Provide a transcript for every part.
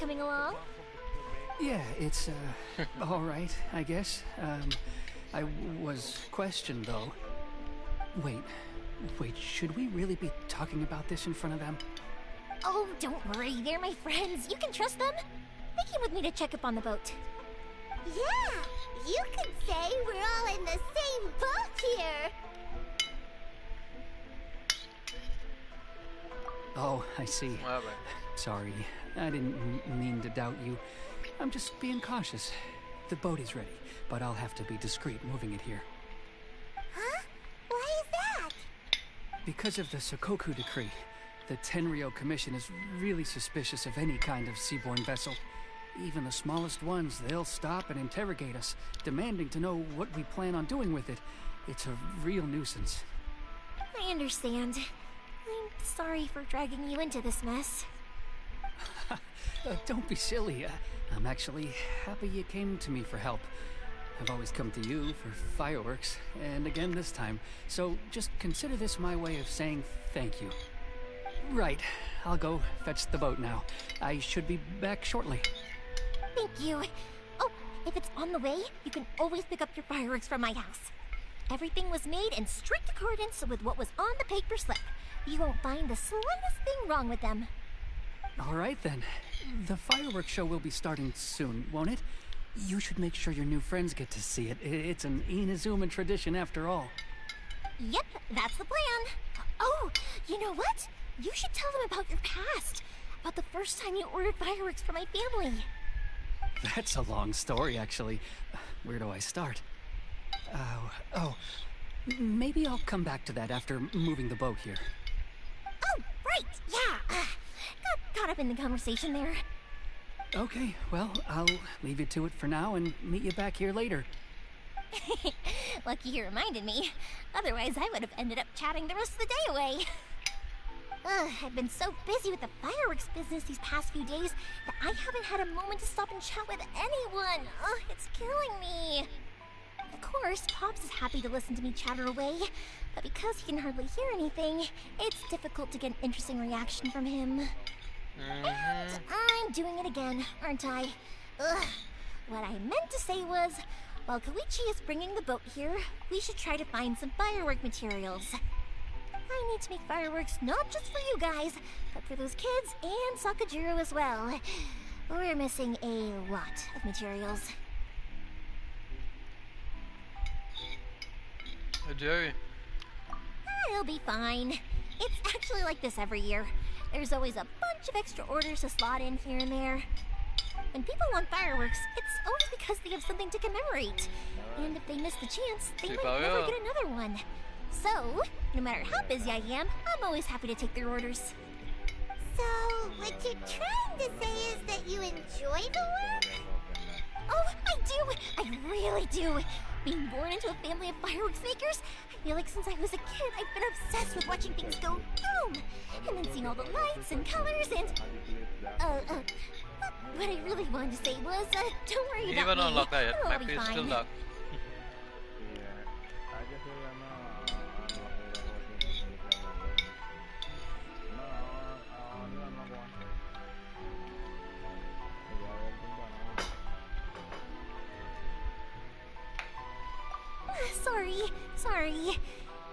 coming along? Yeah, it's, all right, I guess. I was questioned, though. Wait, should we really be talking about this in front of them? Oh, don't worry, they're my friends. You can trust them. They came with me to check up on the boat. Yeah, you could say we're all in the same boat here. Oh, I see. Well, Sorry, I didn't mean to doubt you. I'm just being cautious. The boat is ready, but I'll have to be discreet moving it here. Huh? Why is that? Because of the Sokoku decree, the Tenryo Commission is really suspicious of any kind of seaborne vessel. Even the smallest ones, they'll stop and interrogate us, demanding to know what we plan on doing with it. It's a real nuisance. I understand. I'm sorry for dragging you into this mess. Don't be silly. I'm actually happy you came to me for help. I've always come to you for fireworks, and again this time. So just consider this my way of saying thank you. Right, I'll go fetch the boat now. I should be back shortly. Thank you. Oh, if it's on the way, you can always pick up your fireworks from my house. Everything was made in strict accordance with what was on the paper slip. You won't find the slightest thing wrong with them. All right then. The fireworks show will be starting soon, won't it? You should make sure your new friends get to see it. It's an Inazuma tradition after all. Yep, that's the plan. Oh, you know what? You should tell them about your past. About the first time you ordered fireworks for my family. That's a long story, actually. Where do I start? Maybe I'll come back to that after moving the boat here. Oh, right, yeah. Got caught up in the conversation there. Okay, well, I'll leave you to it for now and meet you back here later. Lucky you reminded me. Otherwise, I would have ended up chatting the rest of the day away. I've been so busy with the fireworks business these past few days that I haven't had a moment to stop and chat with anyone. It's killing me. Of course, Pops is happy to listen to me chatter away, but because he can hardly hear anything, it's difficult to get an interesting reaction from him. And I'm doing it again, aren't I? What I meant to say was, while Koichi is bringing the boat here, we should try to find some firework materials. I need to make fireworks not just for you guys, but for those kids and Sakajiro as well. We're missing a lot of materials. Jerry. It'll be fine. It's actually like this every year. There's always a bunch of extra orders to slot in here and there. When people want fireworks, it's always because they have something to commemorate. And if they miss the chance, they might never get another one. So, no matter how busy I am, I'm always happy to take their orders. So, what you're trying to say is that you enjoy the work? Oh, I do! I really do! Being born into a family of fireworks makers, I feel like since I was a kid, I've been obsessed with watching things go boom! And then seeing all the lights and colors and... what I really wanted to say was, don't worry about me. Unlock that yet. It'll My all be face fine. still locked. Sorry.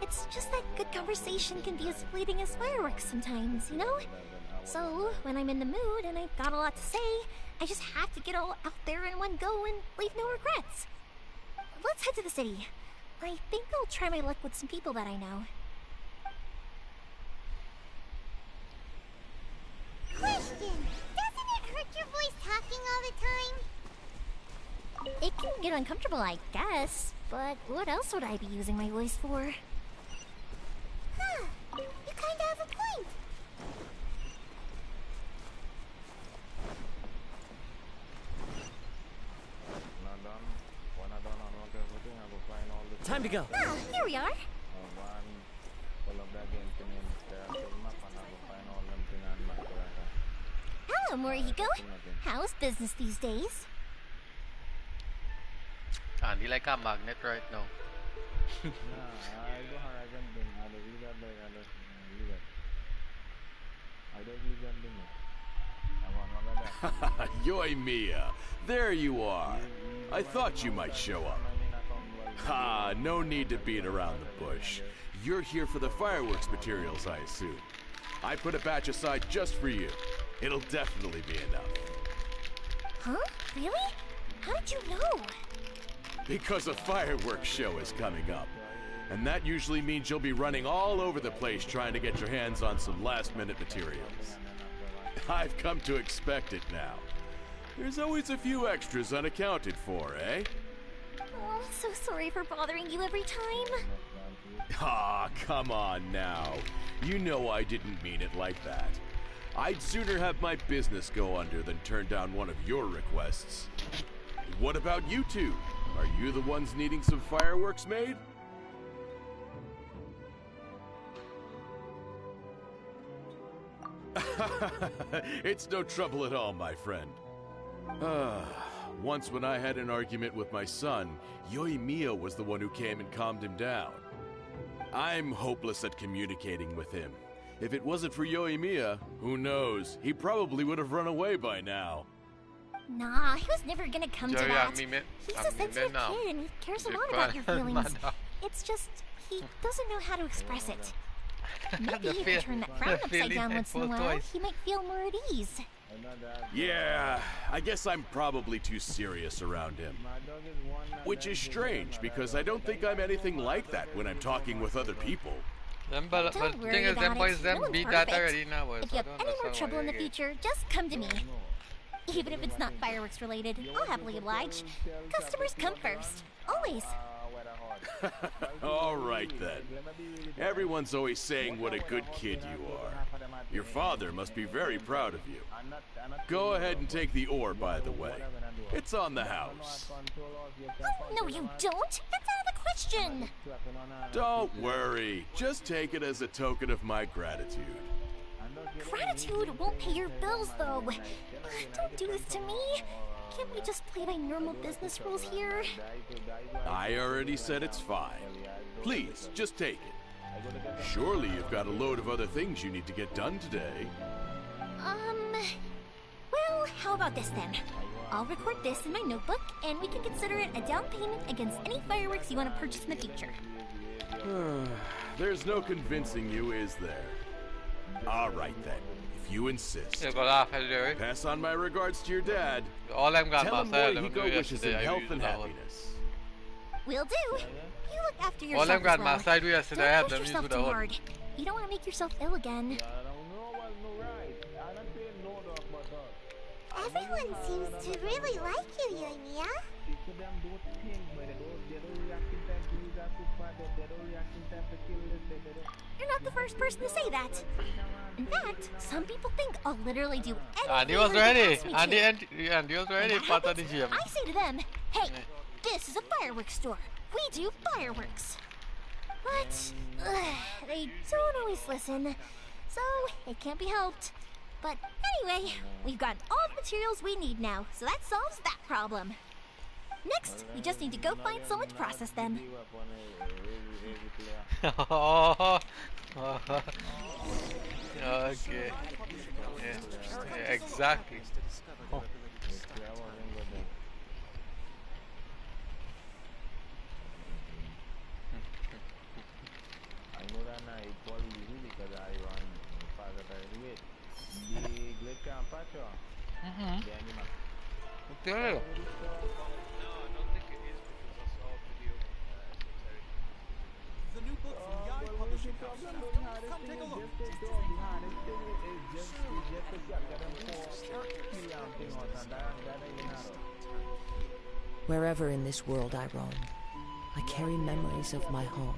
It's just that good conversation can be as fleeting as fireworks sometimes, you know? So, when I'm in the mood and I've got a lot to say, I just have to get all out there in one go and leave no regrets. Let's head to the city. I think I'll try my luck with some people that I know. Question! Doesn't it hurt your voice talking all the time? It can get uncomfortable, I guess. But what else would I be using my voice for? Huh. You kinda have a point. Time to go. Ah, here we are. Hello, Morihiko. How's business these days? Hindi like a magnet right now. Yoimiya, there you are. I thought you might show up. Ha, no need to beat around the bush. You're here for the fireworks materials, I assume. I put a batch aside just for you. It'll definitely be enough. Huh? Really? How did you know? Because a fireworks show is coming up. And that usually means you'll be running all over the place trying to get your hands on some last-minute materials. I've come to expect it now. There's always a few extras unaccounted for, eh? Oh, so sorry for bothering you every time. Ah, come on now. You know I didn't mean it like that. I'd sooner have my business go under than turn down one of your requests. What about you two? Are you the ones needing some fireworks made? It's no trouble at all, my friend. Once when I had an argument with my son, Yoimiya was the one who came and calmed him down. I'm hopeless at communicating with him. If it wasn't for Yoimiya, who knows? He probably would have run away by now. Nah, he was never gonna come to that. He's a sensitive kid and he cares a lot about your feelings. It's just, he doesn't know how to express it. Maybe he could turn that frown upside down once in a while. He might feel more at ease. Yeah, I guess I'm probably too serious around him. Which is strange, because I don't think I'm anything like that when I'm talking with other people. Don't worry about it. No one's perfect. If you have any more trouble in the future, just come to me. Even if it's not fireworks related, I'll happily oblige. Customers come first. Always. All right then. Everyone's always saying what a good kid you are. Your father must be very proud of you. Go ahead and take the ore, by the way. It's on the house. Oh, no you don't. That's out of the question. Don't worry. Just take it as a token of my gratitude. Gratitude won't pay your bills, though. Don't do this to me. Can't we just play by normal business rules here? I already said it's fine. Please, just take it. Surely you've got a load of other things you need to get done today. Well, how about this then? I'll record this in my notebook, and we can consider it a down payment against any fireworks you want to purchase in the future. There's no convincing you, is there? All right then, if you insist. Pass on my regards to your dad. Tell him Morihiko wishes him health and happiness. Will do. You look after yourself as well. Don't push yourself too hard. You don't want to make yourself ill again. Everyone seems to really like you, Yoimiya. You're not the first person to say that. In fact, some people think I'll literally do anything they ask me to. Andy was ready. I say to them, hey, this is a fireworks store. We do fireworks. But they don't always listen, so it can't be helped. But anyway, we've got all the materials we need now, so that solves that problem. Next, we just need to go find someone to process them. Okay. Yeah, exactly. Oh. Okay. The new book from Yai Publishing House. Come take a look. Wherever in this world I roam, I carry memories of my home.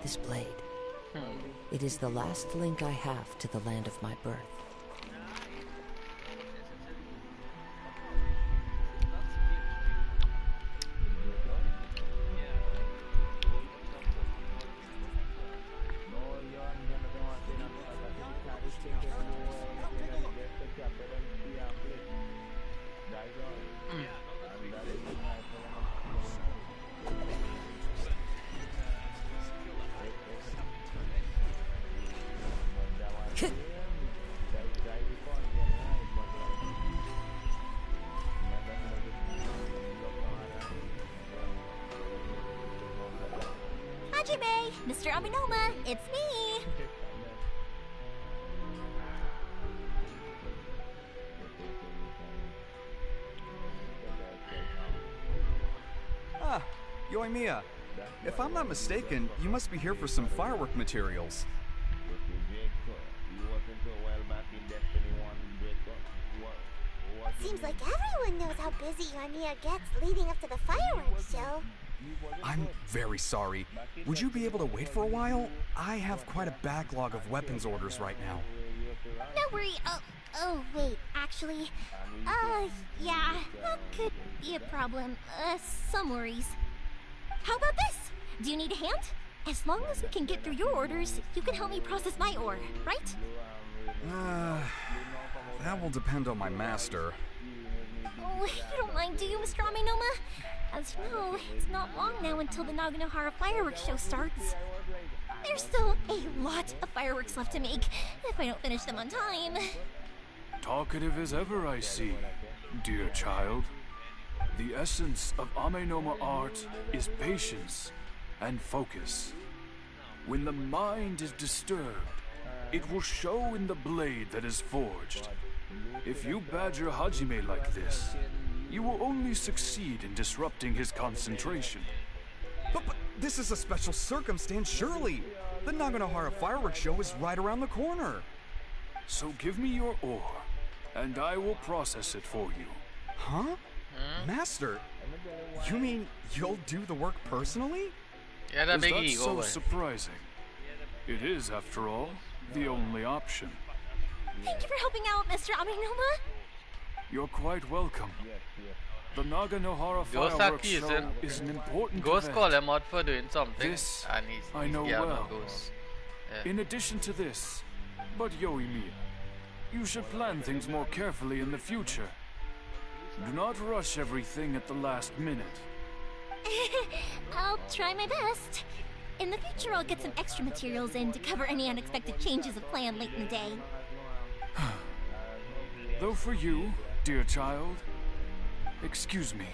This blade. It is the last link I have to the land of my birth. Hajime! Mr. Aminoma, it's me! Ah, Yoimiya. If I'm not mistaken, you must be here for some firework materials. Seems like everyone knows how busy Yoimiya gets leading up to the fireworks show. I'm very sorry. Would you be able to wait for a while? I have quite a backlog of weapons orders right now. No worry. Oh, wait, actually. Yeah, that could be a problem. Some worries. How about this? Do you need a hand? As long as we can get through your orders, you can help me process my ore, right? That will depend on my master. Oh, you don't mind, do you, Mr. Aminoma? As you know, it's not long now until the Naganohara fireworks show starts. There's still a lot of fireworks left to make, if I don't finish them on time. Talkative as ever, I see, dear child. The essence of Amenoma art is patience and focus. When the mind is disturbed, it will show in the blade that is forged. If you badger Hajime like this, you will only succeed in disrupting his concentration. But this is a special circumstance, surely. The Naganohara fireworks show is right around the corner. So give me your ore, and I will process it for you. Huh? Master, you mean you'll do the work personally? Yeah, that Is big that ego. so boy. surprising? It is, after all, the only option. Thank you for helping out, Mr. Aminoma. You're quite welcome. The Naganohara Ghost fireworks accusing. show is an important Ghost call event. him out for doing something, This and he's I know scared well. of Ghost. Yeah. In addition to this, but Yoimiya, you should plan things more carefully in the future. Do not rush everything at the last minute. I'll try my best. In the future, I'll get some extra materials in to cover any unexpected changes of plan late in the day. Though for you, dear child, excuse me,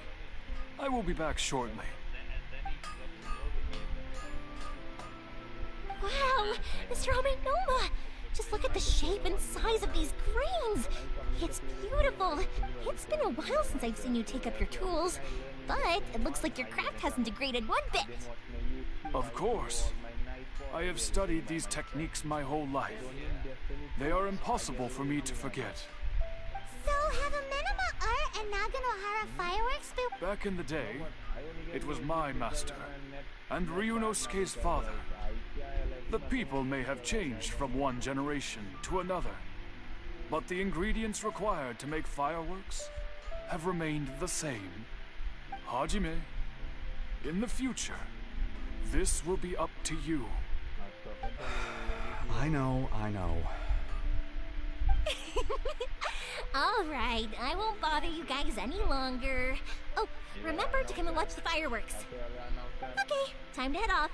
I will be back shortly. Wow, Mr. Aminoma! Just look at the shape and size of these grains! It's beautiful! It's been a while since I've seen you take up your tools, but it looks like your craft hasn't degraded one bit. Of course. I have studied these techniques my whole life. They are impossible for me to forget. So have Amenoma art and Naganohara fireworks been... Back in the day, it was my master, and Ryunosuke's father. The people may have changed from one generation to another, but the ingredients required to make fireworks have remained the same. Hajime, in the future, this will be up to you. I know. All right, I won't bother you guys any longer. Oh, remember to come and watch the fireworks. Okay, time to head off.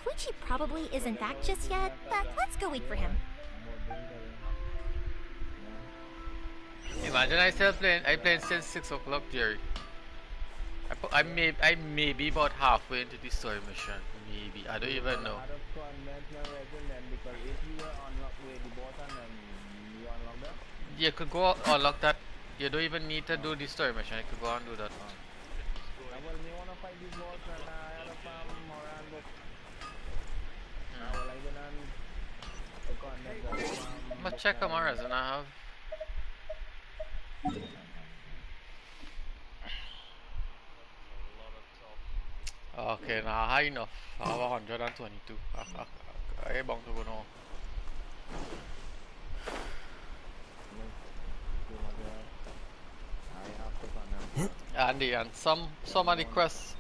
Koichi probably isn't back just yet, but let's go wait for him. Imagine I played since 6 o'clock, Jerry. I may be about halfway into the story mission. Maybe. I don't even know. You could go unlock that. You don't even need to do the story mission. You could go and do that one. I'm gonna check on my resume. I have. Okay, now high enough. I have 122. I'm bound to go now. And some of the quests.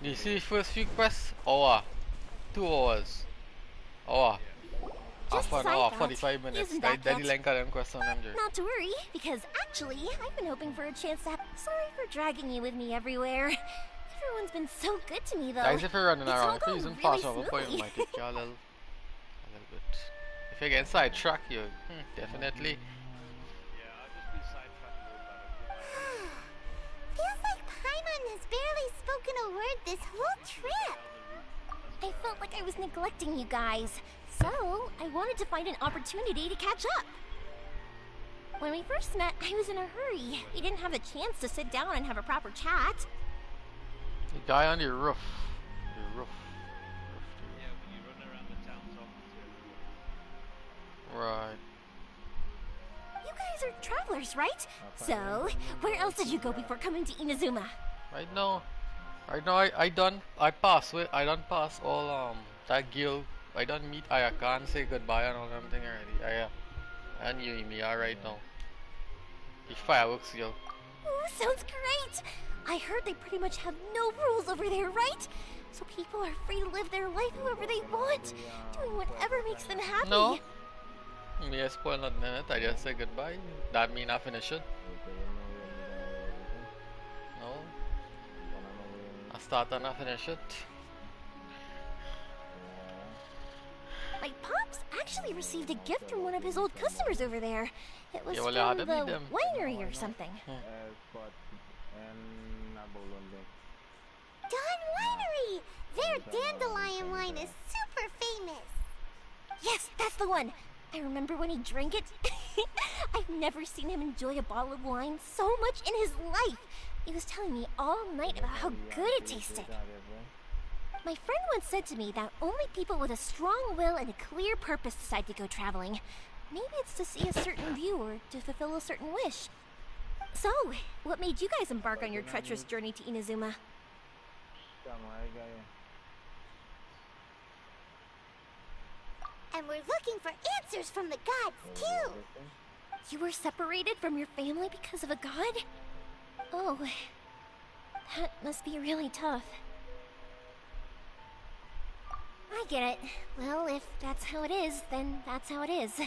You see the first few quests? Hour, 2 hours, hour. Just Half as an I hour, thought. 45 minutes. Isn't that Daddy good? length of them quests on them, Jerry. Not to worry, because actually, I've been hoping for a chance to have... Sorry for dragging you with me everywhere. Everyone's been so good to me, though. Guys, if you're running It's all around, if you're gone using really fast travel point, it smoothly. might take you a little bit. If you get sidetracked, you definitely. Feels like Paimon has barely spoken a word this whole trip. I I was neglecting you guys, so I wanted to find an opportunity to catch up. When we first met, I was in a hurry. We didn't have a chance to sit down and have a proper chat. The guy on your roof. Your roof. Yeah, when you run around the town talking to everyone. Right. You guys are travelers, right? So, where else did you go before coming to Inazuma? Right now, I done pass all that guild. I done meet Ayaka and say goodbye and all them thing already. And you me right now. The fireworks guild. Ooh, sounds great! I heard they pretty much have no rules over there, right? So people are free to live their life however they want, doing whatever makes them happy. No. Me I spoil nothing in it. I just say goodbye. That mean I finish it. No. I start and I finish it. My pops actually received a gift from one of his old customers over there. It was Yeah, well, from how the did he them? winery or something. Dawn Winery! Their dandelion wine is super famous. Yes, that's the one. I remember when he drank it. I've never seen him enjoy a bottle of wine so much in his life. He was telling me all night about how good it tasted. My friend once said to me that only people with a strong will and a clear purpose decide to go traveling. Maybe it's to see a certain view or to fulfill a certain wish. So, what made you guys embark on your treacherous journey to Inazuma? And we're looking for answers from the gods, too. You were separated from your family because of a god? Oh, that must be really tough. I get it. Well, if that's how it is, then that's how it is.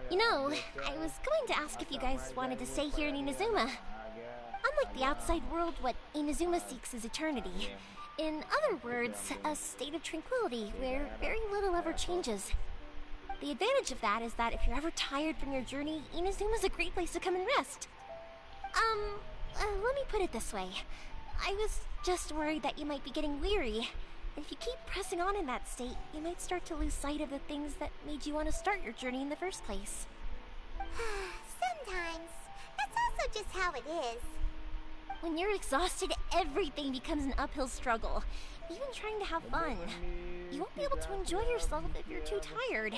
You know, I was going to ask if you guys wanted to stay here in Inazuma. Unlike the outside world, what Inazuma seeks is eternity. In other words, a state of tranquility where very little ever changes. The advantage of that is that if you're ever tired from your journey, Inazuma's a great place to come and rest. Let me put it this way. I was just worried that you might be getting weary. If you keep pressing on in that state, you might start to lose sight of the things that made you want to start your journey in the first place. Sometimes. That's also just how it is. When you're exhausted, everything becomes an uphill struggle. Even trying to have fun. You won't be able to enjoy yourself if you're too tired.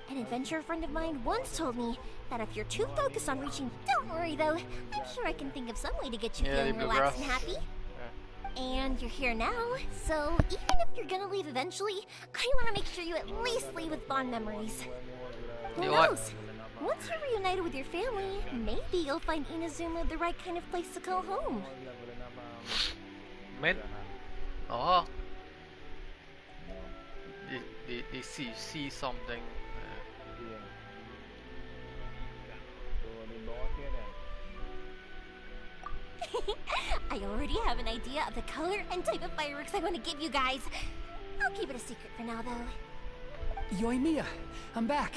An adventurer friend of mine once told me that if you're too focused on reaching... Don't worry though, I'm sure I can think of some way to get you feeling relaxed and happy. And you're here now, so even if you're gonna leave eventually, I want to make sure you at least leave with fond memories. Who knows? Once you're reunited with your family, maybe you'll find Inazuma the right kind of place to call home. Man. Oh. They see something. I already have an idea of the color and type of fireworks I want to give you guys. I'll keep it a secret for now, though. Yoimiya, I'm back.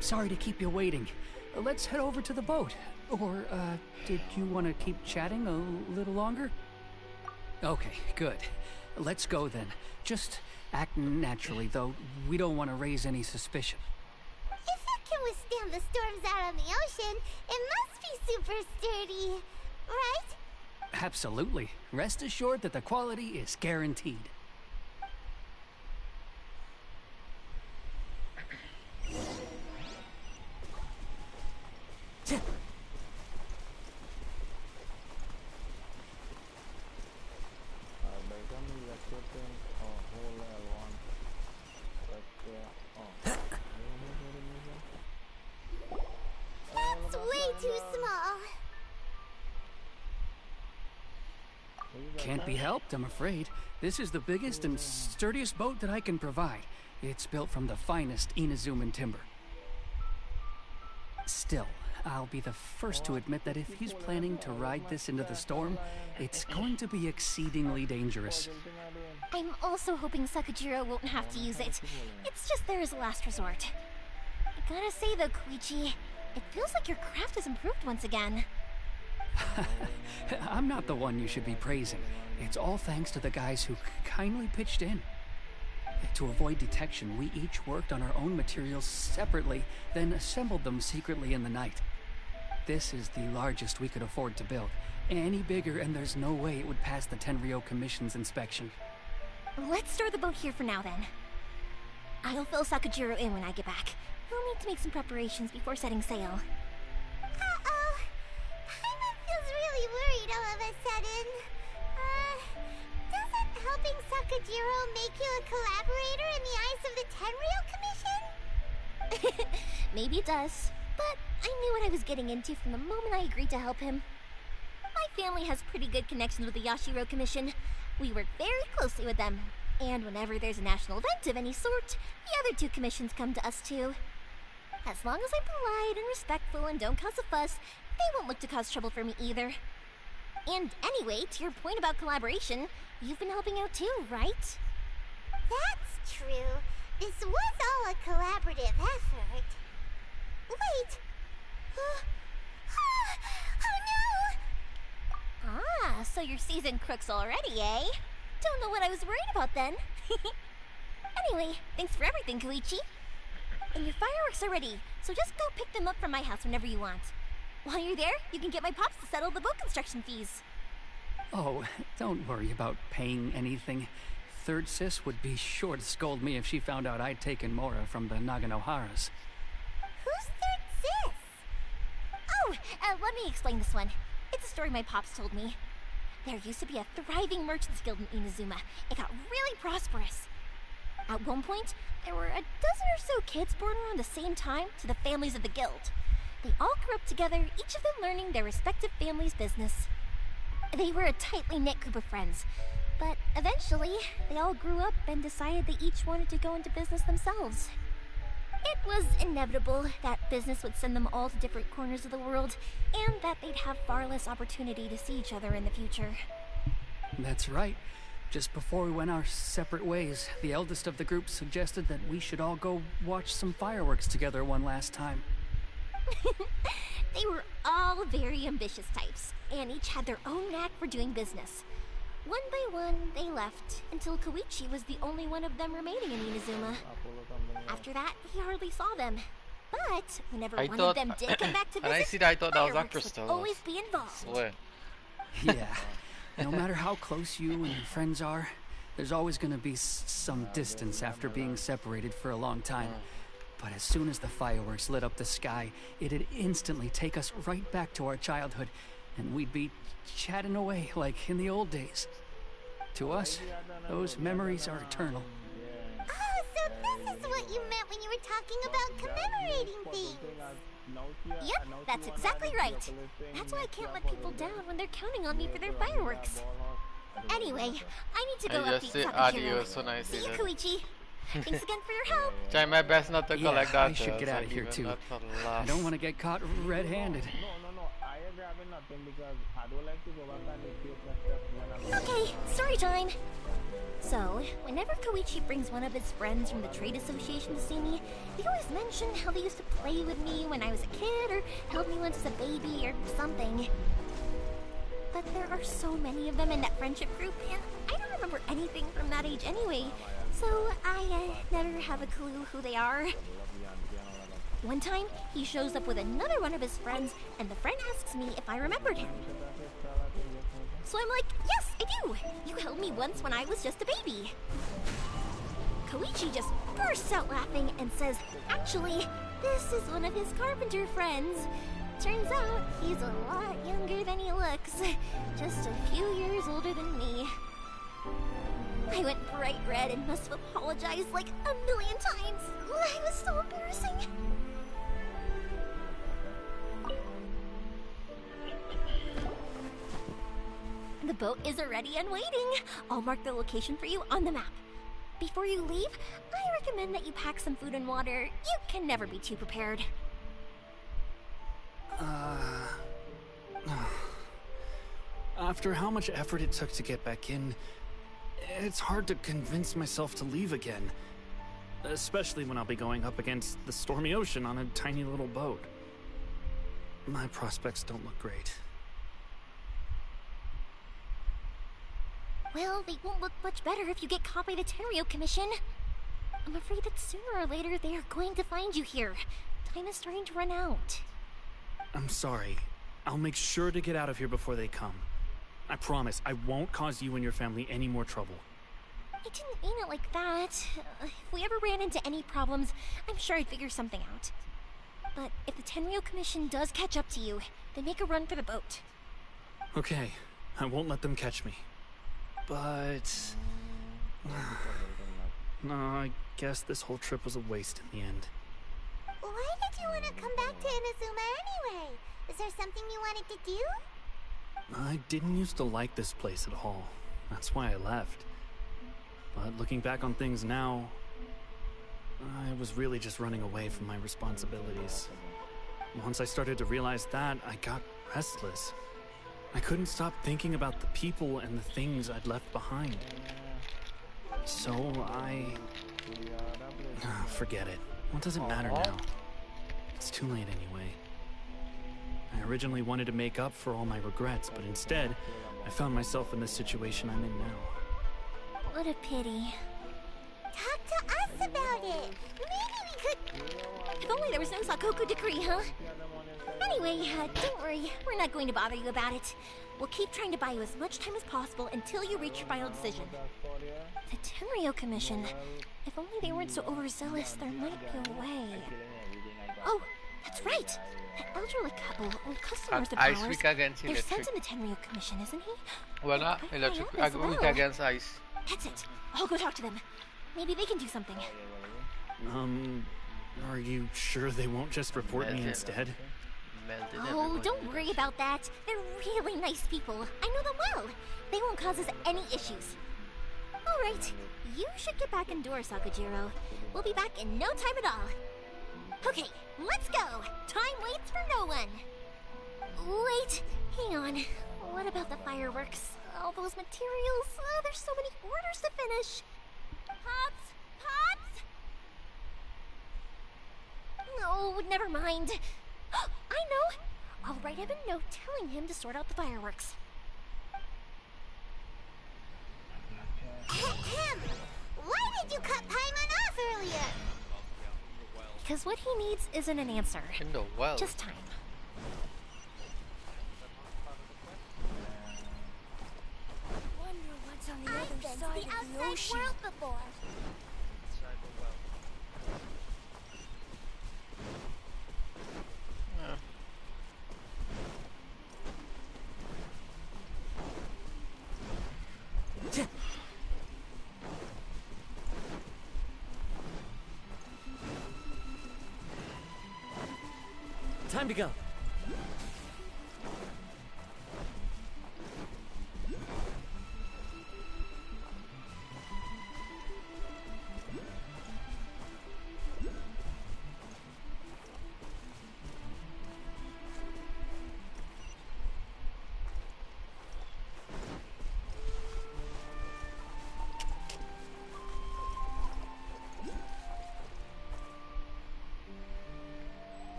Sorry to keep you waiting. Let's head over to the boat. Or, did you want to keep chatting a little longer? Okay, good. Let's go then. Just act naturally, though. We don't want to raise any suspicion. If it can withstand the storms out on the ocean, it must be super sturdy, right? Absolutely. Rest assured that the quality is guaranteed. That's way too small. Can't be helped, I'm afraid. This is the biggest and sturdiest boat that I can provide. It's built from the finest Inazuman timber. Still, I'll be the first to admit that if he's planning to ride this into the storm, it's going to be exceedingly dangerous. I'm also hoping Sakujiro won't have to use it. It's just there as a last resort. I gotta say though, Koichi, it feels like your craft has improved once again. I'm not the one you should be praising. It's all thanks to the guys who kindly pitched in. To avoid detection, we each worked on our own materials separately, then assembled them secretly in the night. This is the largest we could afford to build. Any bigger and there's no way it would pass the Tenryou Commission's inspection. Let's store the boat here for now, then. I'll fill Sakajiro in when I get back. He'll need to make some preparations before setting sail. Uh-oh. Paimon feels really worried all of a sudden. Doesn't helping Sakajiro make you a collaborator in the eyes of the Tenryou Commission? Maybe it does, but I knew what I was getting into from the moment I agreed to help him. My family has pretty good connections with the Yashiro Commission. We work very closely with them, and whenever there's a national event of any sort, the other two commissions come to us too. As long as I'm polite and respectful and don't cause a fuss, they won't look to cause trouble for me either. And anyway, to your point about collaboration, you've been helping out too, right? That's true. This was all a collaborative effort. Wait! Oh no! Ah, so you're seasoned crooks already, eh? Don't know what I was worried about then. Anyway, thanks for everything, Koichi. And your fireworks are ready, so just go pick them up from my house whenever you want. While you're there, you can get my pops to settle the boat construction fees. Oh, don't worry about paying anything. Third Sis would be sure to scold me if she found out I'd taken Mora from the Naganoharas. Who's Third Sis? Oh, let me explain this one. It's a story my pops told me. There used to be a thriving merchants guild in Inazuma. It got really prosperous. At one point, there were a dozen or so kids born around the same time to the families of the guild. They all grew up together, each of them learning their respective family's business. They were a tightly knit group of friends, but eventually, they all grew up and decided they each wanted to go into business themselves. It was inevitable that business would send them all to different corners of the world, and that they'd have far less opportunity to see each other in the future. That's right. Just before we went our separate ways, the eldest of the group suggested that we should all go watch some fireworks together one last time. They were all very ambitious types, and each had their own knack for doing business. One by one, they left, until Koichi was the only one of them remaining in Inazuma. After that, he hardly saw them. But whenever one of them did come back to visit, I thought that was fireworks Crystal. would always be involved. Swear. Yeah. No matter how close you and your friends are, there's always going to be some distance after being separated for a long time. But as soon as the fireworks lit up the sky, it'd instantly take us right back to our childhood, and we'd be chatting away like in the old days. To us, those memories are eternal. Oh, so this is what you meant when you were talking about commemorating things. Yep, that's exactly right. That's why I can't let people down when they're counting on me for their fireworks. Anyway, I need to go update Sakajiro. When I See you, Koichi. Thanks again for your help. Try my best not to collect that. I should get out of here too. I don't want to get caught red-handed. Okay, story time. So, whenever Koichi brings one of his friends from the trade association to see me, they always mention how they used to play with me when I was a kid, or held me once as a baby, or something. But there are so many of them in that friendship group, and I don't remember anything from that age anyway, so I never have a clue who they are. One time, he shows up with another one of his friends, and the friend asks me if I remembered him. So I'm like, yes, I do! You held me once when I was just a baby. Koichi just bursts out laughing and says, actually, this is one of his carpenter friends. Turns out, he's a lot younger than he looks. Just a few years older than me. I went bright red and must have apologized like a million times. It was so embarrassing. The boat is ready and waiting. I'll mark the location for you on the map. Before you leave, I recommend that you pack some food and water. You can never be too prepared. After how much effort it took to get back in, it's hard to convince myself to leave again. Especially when I'll be going up against the stormy ocean on a tiny little boat. My prospects don't look great. Well, they won't look much better if you get caught by the Tenryo Commission. I'm afraid that sooner or later they are going to find you here. Time is starting to run out. I'm sorry. I'll make sure to get out of here before they come. I promise, I won't cause you and your family any more trouble. I didn't mean it like that. If we ever ran into any problems, I'm sure I'd figure something out. But if the Tenryo Commission does catch up to you, then make a run for the boat. Okay, I won't let them catch me. But... no, I guess this whole trip was a waste in the end. Why did you want to come back to Inazuma anyway? Is there something you wanted to do? I didn't used to like this place at all. That's why I left. But looking back on things now, I was really just running away from my responsibilities. Once I started to realize that, I got restless. I couldn't stop thinking about the people and the things I'd left behind. So forget it. What does it matter now? It's too late anyway. I originally wanted to make up for all my regrets, but instead, I found myself in the situation I'm in now. What a pity. Talk to us about it. Maybe we could... If only there was no Sakoku decree, huh? Anyway, don't worry. We're not going to bother you about it. We'll keep trying to buy you as much time as possible until you reach your final decision. The Tenryo Commission. If only they weren't so overzealous, there might be a way. Oh, that's right. That elderly couple, old customers of ours. Ice weak against They're electric. sent in the Tenryo Commission, isn't he? Well, not electric. Weak against ice. That's it. I'll go talk to them. Maybe they can do something. Are you sure they won't just report me instead? Oh, don't worry about that. They're really nice people. I know them well. They won't cause us any issues. All right, you should get back indoors, Sakujiro. We'll be back in no time at all. Okay, let's go. Time waits for no one. Wait, hang on. What about the fireworks? All those materials? Oh, there's so many orders to finish. Pops! Pops! No, never mind. I know! I'll write him a note telling him to sort out the fireworks. Why did you cut Paimon off earlier? Because what he needs isn't an answer. In the well. Just time. Wonder what's on the other side of the ocean. World before. Time to go.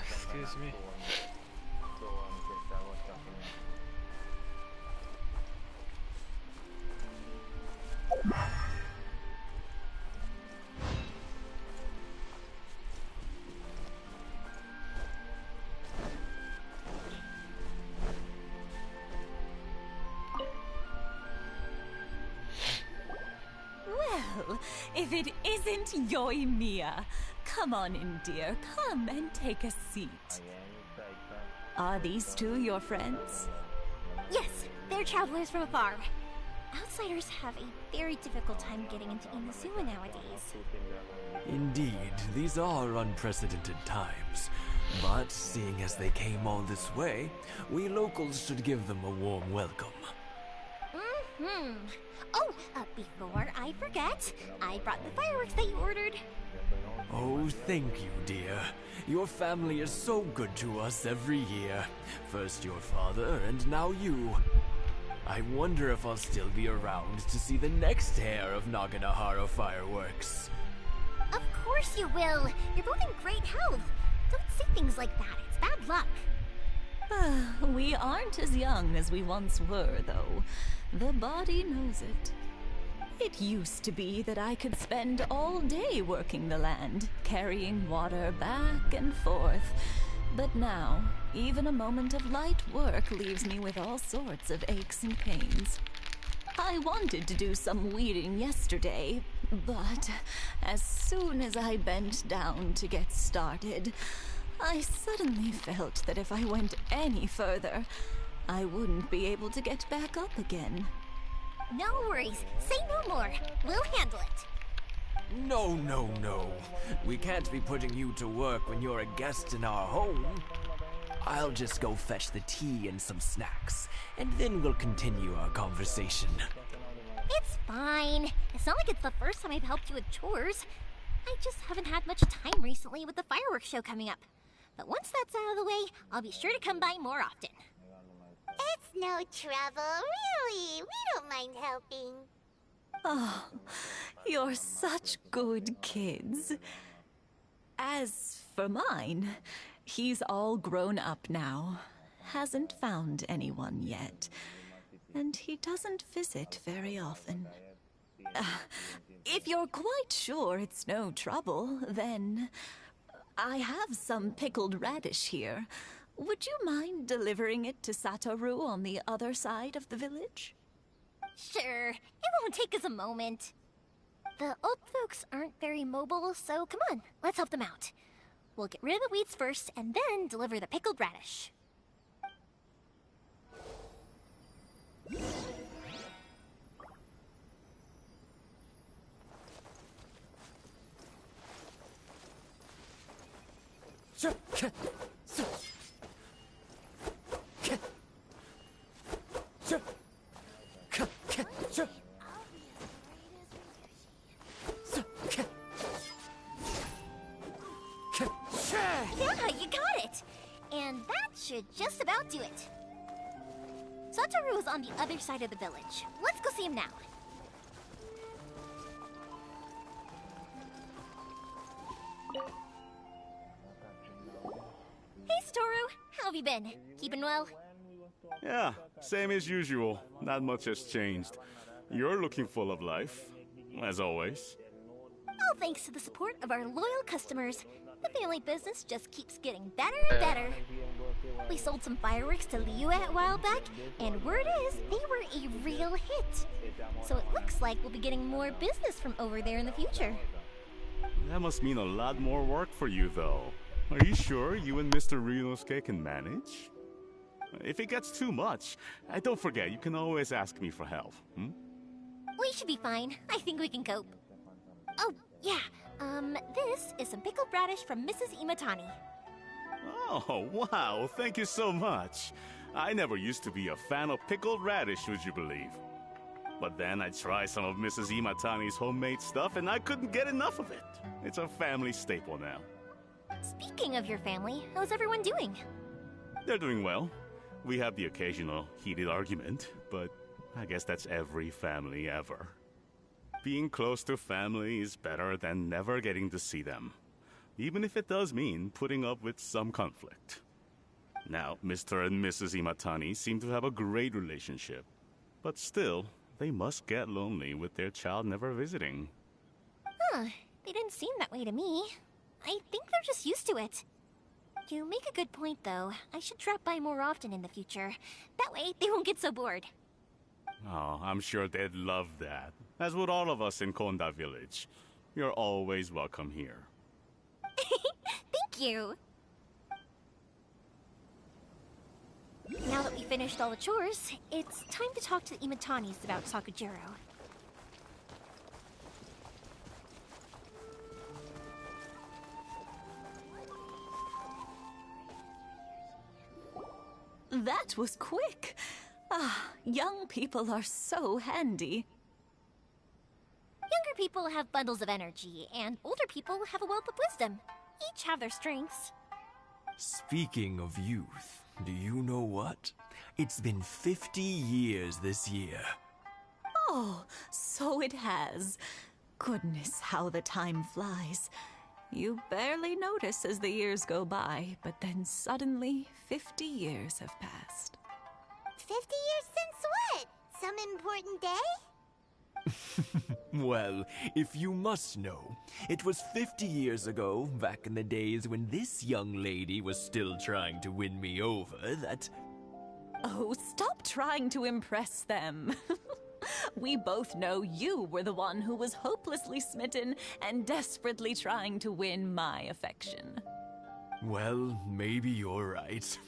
Excuse me. Well, if it isn't Yoimiya. Come on in, dear. Come and take a seat. Are these two your friends? Yes, they're travelers from afar. Outsiders have a very difficult time getting into Inazuma nowadays. Indeed, these are unprecedented times. But seeing as they came all this way, we locals should give them a warm welcome. Oh, before I forget, I brought the fireworks that you ordered. Oh, thank you, dear. Your family is so good to us every year. First your father, and now you. I wonder if I'll still be around to see the next pair of Naganahara fireworks. Of course you will. You're both in great health. Don't say things like that. It's bad luck. We aren't as young as we once were, though. The body knows it. It used to be that I could spend all day working the land, carrying water back and forth. But now, even a moment of light work leaves me with all sorts of aches and pains. I wanted to do some weeding yesterday, but as soon as I bent down to get started, I suddenly felt that if I went any further, I wouldn't be able to get back up again. No worries. Say no more. We'll handle it. No, no, no. We can't be putting you to work when you're a guest in our home. I'll just go fetch the tea and some snacks, and then we'll continue our conversation. It's fine. It's not like it's the first time I've helped you with chores. I just haven't had much time recently with the fireworks show coming up. But once that's out of the way, I'll be sure to come by more often. It's no trouble, really. We don't mind helping. Oh, you're such good kids. As for mine, he's all grown up now. Hasn't found anyone yet. And he doesn't visit very often. If you're quite sure it's no trouble, then I have some pickled radish here. Would you mind delivering it to Satoru on the other side of the village? Sure. It won't take us a moment. The old folks aren't very mobile, so come on, let's help them out. We'll get rid of the weeds first, and then deliver the pickled radish. Yeah, you got it! And that should just about do it. Satoru is on the other side of the village. Let's go see him now. Hey, Satoru. How have you been? Keeping well? Yeah, same as usual. Not much has changed. You're looking full of life, as always. All thanks to the support of our loyal customers. The family business just keeps getting better and better. We sold some fireworks to Liu a while back, and word is they were a real hit. So it looks like we'll be getting more business from over there in the future. That must mean a lot more work for you, though. Are you sure you and Mr. Ryunosuke can manage? If it gets too much, don't forget, you can always ask me for help, We should be fine. I think we can cope. Oh, yeah. This is some pickled radish from Mrs. Imatani. Oh, wow, thank you so much. I never used to be a fan of pickled radish, would you believe? But then I tried some of Mrs. Imatani's homemade stuff and I couldn't get enough of it. It's a family staple now. Speaking of your family, how's everyone doing? They're doing well. We have the occasional heated argument, but I guess that's every family ever. Being close to family is better than never getting to see them, even if it does mean putting up with some conflict. Now, Mr. and Mrs. Imatani seem to have a great relationship, but still, they must get lonely with their child never visiting. Huh, they didn't seem that way to me. I think they're just used to it. You make a good point, though. I should drop by more often in the future. That way, they won't get so bored. Oh, I'm sure they'd love that, as would all of us in Konda Village. You're always welcome here. Thank you! Now that we finished all the chores, it's time to talk to the Imatanis about Sakujiro. That was quick! Ah, young people are so handy. Younger people have bundles of energy, and older people have a wealth of wisdom. Each have their strengths. Speaking of youth, do you know what? It's been 50 years this year. Oh, so it has. Goodness, how the time flies. You barely notice as the years go by, but then suddenly 50 years have passed. 50 years since what? Some important day? Well, if you must know, it was 50 years ago, back in the days when this young lady was still trying to win me over, that... Oh, stop trying to impress them. We both know you were the one who was hopelessly smitten and desperately trying to win my affection. Well, maybe you're right.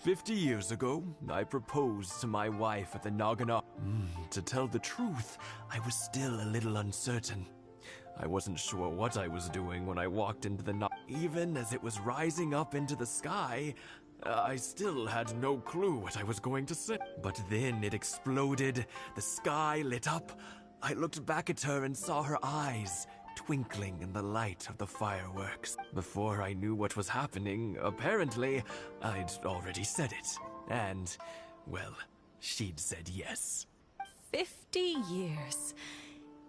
50 years ago, I proposed to my wife at the Nagana. To tell the truth, I was still a little uncertain. I wasn't sure what I was doing when I walked into the Even as it was rising up into the sky, I still had no clue what I was going to say. But then it exploded, the sky lit up. I looked back at her and saw her eyes twinkling in the light of the fireworks. Before I knew what was happening, apparently, I'd already said it. And, well, she'd said yes. 50 years.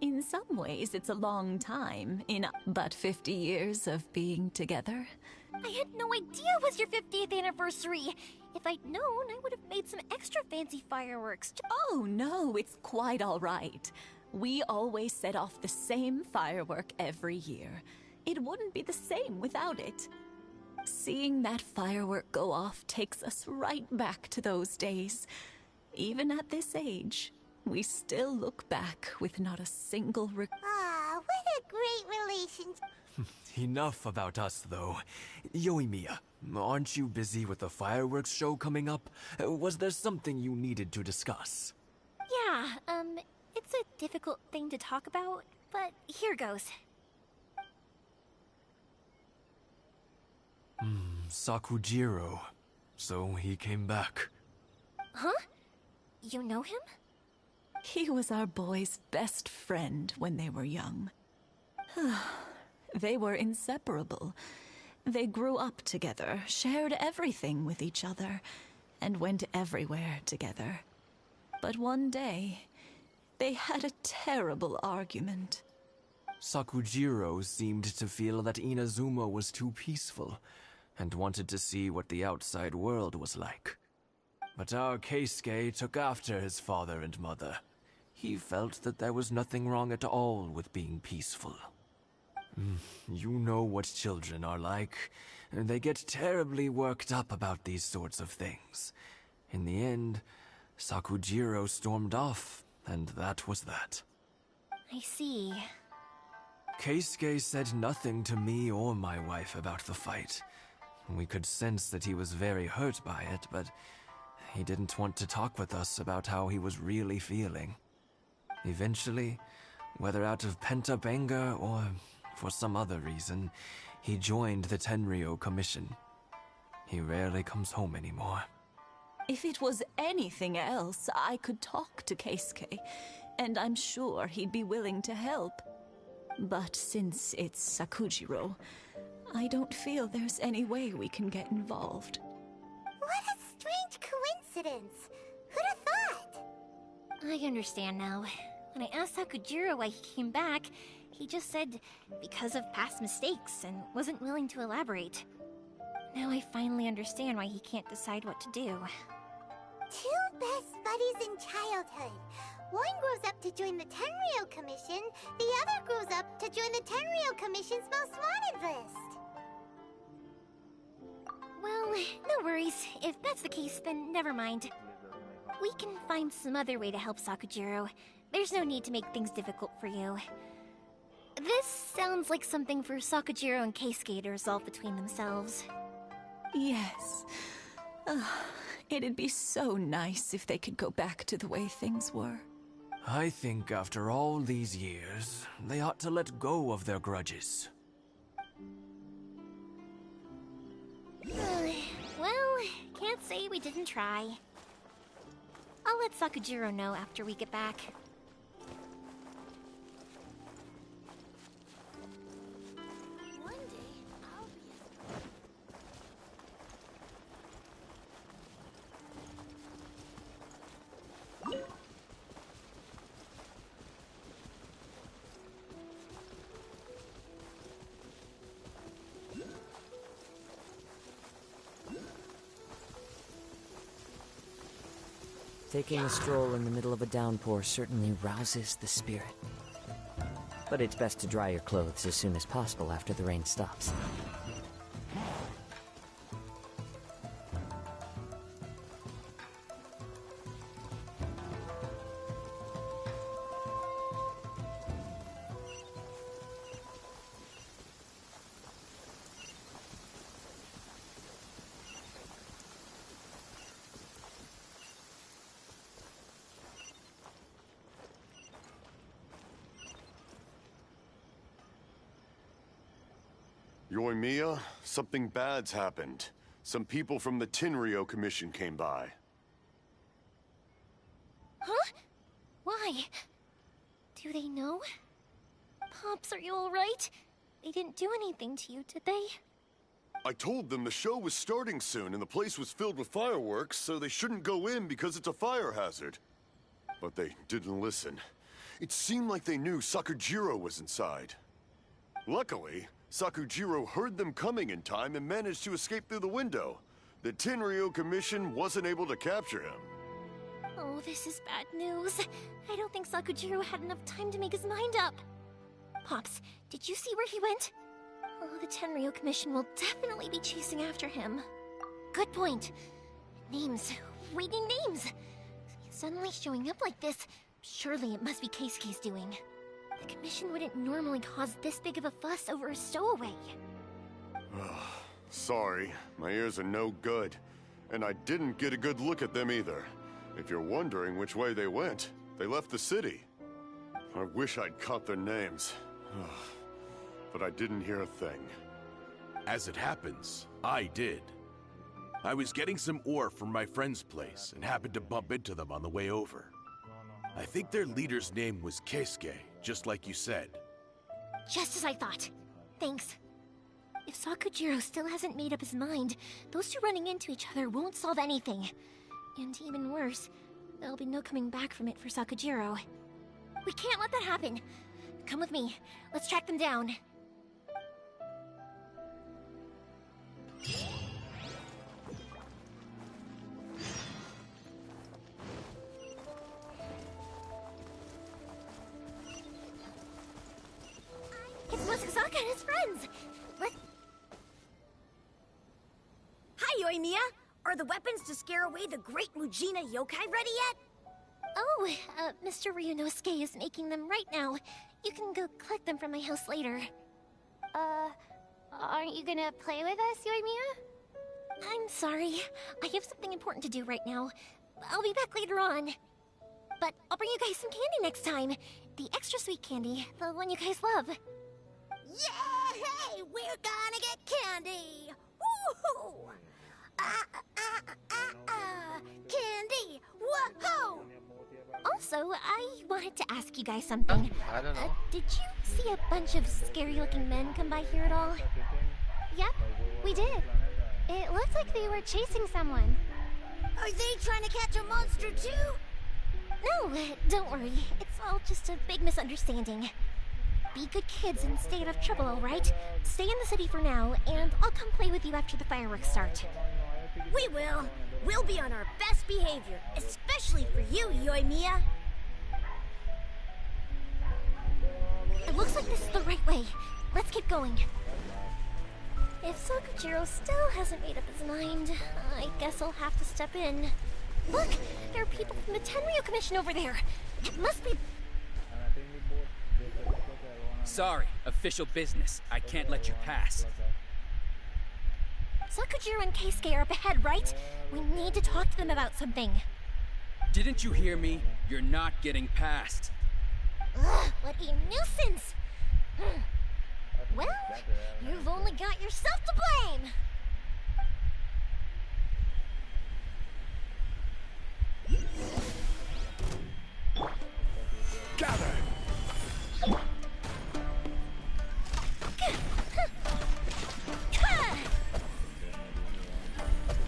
In some ways, it's a long time, but 50 years of being together. I had no idea it was your 50th anniversary. If I'd known, I would have made some extra fancy fireworks. Oh, no, it's quite all right. We always set off the same firework every year. It wouldn't be the same without it. Seeing that firework go off takes us right back to those days. Even at this age, we still look back with not a single regret. Ah, what a great relationship. Enough about us, though. Yoimiya, aren't you busy with the fireworks show coming up? Was there something you needed to discuss? Yeah, it's a difficult thing to talk about, but here goes. Sakujiro. So he came back. Huh? You know him? He was our boy's best friend when they were young. They were inseparable. They grew up together, shared everything with each other, and went everywhere together. But one day, they had a terrible argument. Sakujiro seemed to feel that Inazuma was too peaceful, and wanted to see what the outside world was like. But our Keisuke took after his father and mother. He felt that there was nothing wrong at all with being peaceful. You know what children are like. They get terribly worked up about these sorts of things. In the end, Sakujiro stormed off, and that was that. I see. Keisuke said nothing to me or my wife about the fight. We could sense that he was very hurt by it, but he didn't want to talk with us about how he was really feeling. Eventually, whether out of pent-up anger or for some other reason, he joined the Tenryo Commission. He rarely comes home anymore. If it was anything else, I could talk to Keisuke, and I'm sure he'd be willing to help. But since it's Sakujiro, I don't feel there's any way we can get involved. What a strange coincidence. Who'd have thought? I understand now. When I asked Sakujiro why he came back, he just said because of past mistakes and wasn't willing to elaborate. Now I finally understand why he can't decide what to do. Two best buddies in childhood. One grows up to join the Tenryo Commission, the other grows up to join the Tenryo Commission's most wanted list. Well, no worries. If that's the case, then never mind. We can find some other way to help Sakujiro. There's no need to make things difficult for you. This sounds like something for Sakujiro and Keisuke to resolve between themselves. Yes. It'd be so nice if they could go back to the way things were. I think after all these years, they ought to let go of their grudges. Well, can't say we didn't try. I'll let Sakujiro know after we get back. Taking a stroll in the middle of a downpour certainly rouses the spirit. But it's best to dry your clothes as soon as possible after the rain stops. Yoimiya, something bad's happened. Some people from the Tenryou Commission came by. Huh? Why? Do they know? Pops, are you alright? They didn't do anything to you, did they? I told them the show was starting soon and the place was filled with fireworks, so they shouldn't go in because it's a fire hazard. But they didn't listen. It seemed like they knew Sakujiro was inside. Luckily, Sakujiro heard them coming in time and managed to escape through the window. The Tenryou Commission wasn't able to capture him. Oh, this is bad news. I don't think Sakujiro had enough time to make his mind up. Pops, did you see where he went? Oh, the Tenryou Commission will definitely be chasing after him. Good point. Names. Reading names. Suddenly showing up like this, surely it must be Keisuke's doing. The Commission wouldn't normally cause this big of a fuss over a stowaway. Sorry, my ears are no good. And I didn't get a good look at them either. If you're wondering which way they went, they left the city. I wish I'd caught their names. But I didn't hear a thing. As it happens, I did. I was getting some ore from my friend's place and happened to bump into them on the way over. I think their leader's name was Keisuke, just like you said. Just as I thought. Thanks. If Sakujiro still hasn't made up his mind, those two running into each other won't solve anything. And even worse, there'll be no coming back from it for Sakujiro. We can't let that happen. Come with me. Let's track them down. It's Masazaka and his friends! Hi, Yoimiya! Are the weapons to scare away the great Mujina yokai ready yet? Oh, Mr. Ryunosuke is making them right now. You can go collect them from my house later. Aren't you gonna play with us, Yoimiya? I'm sorry. I have something important to do right now. I'll be back later on. But I'll bring you guys some candy next time. The extra sweet candy, the one you guys love. Yay! We're gonna get candy! Woohoo! Candy! Woohoo! Also, I wanted to ask you guys something. I don't know. Did you see a bunch of scary-looking men come by here at all? Yep, we did. It looked like they were chasing someone. Are they trying to catch a monster too? No, don't worry. It's all just a big misunderstanding. Be good kids and stay out of trouble, alright? Stay in the city for now, and I'll come play with you after the fireworks start. We will. We'll be on our best behavior, especially for you, Yoimiya. It looks like this is the right way. Let's keep going. If Sakujiro still hasn't made up his mind, I guess I'll have to step in. Look! There are people from the Tenryou Commission over there! It must be... Sorry, official business. I can't let you pass. Sakujiro and Keisuke are up ahead, right? We need to talk to them about something. Didn't you hear me? You're not getting past. Ugh, what a nuisance! Well, you've only got yourself to blame! Gather!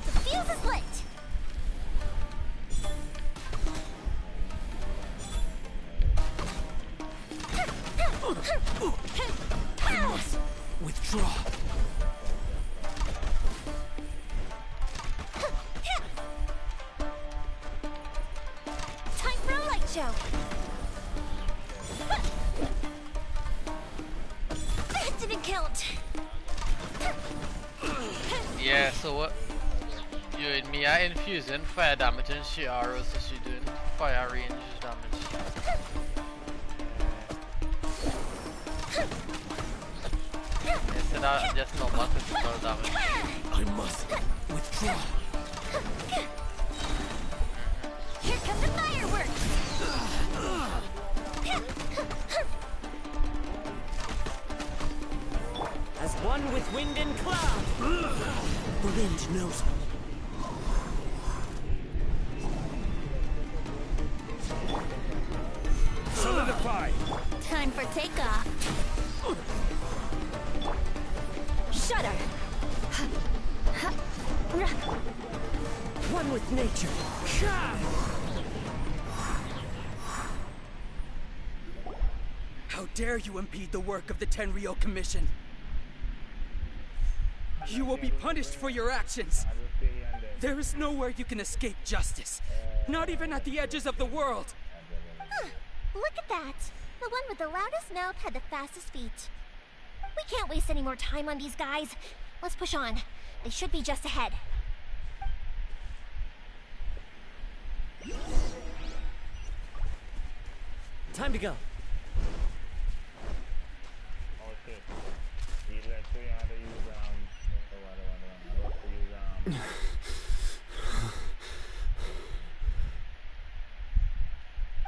The fuse is lit! Withdraw. show. That didn't count. Yeah, so what? You and me are infusing fire damage and she arrows, so she's doing fire range damage. Instead of just normal physical damage. I must withdraw. Here come the fireworks! As one with wind and cloud. The wind knows me. Solidify. Time for takeoff. Shudder. One with nature. How dare you impede the work of the Tenryou Commission? You will be punished for your actions. There is nowhere you can escape justice. Not even at the edges of the world. Huh, look at that. The one with the loudest mouth had the fastest feet. We can't waste any more time on these guys. Let's push on. They should be just ahead. Time to go.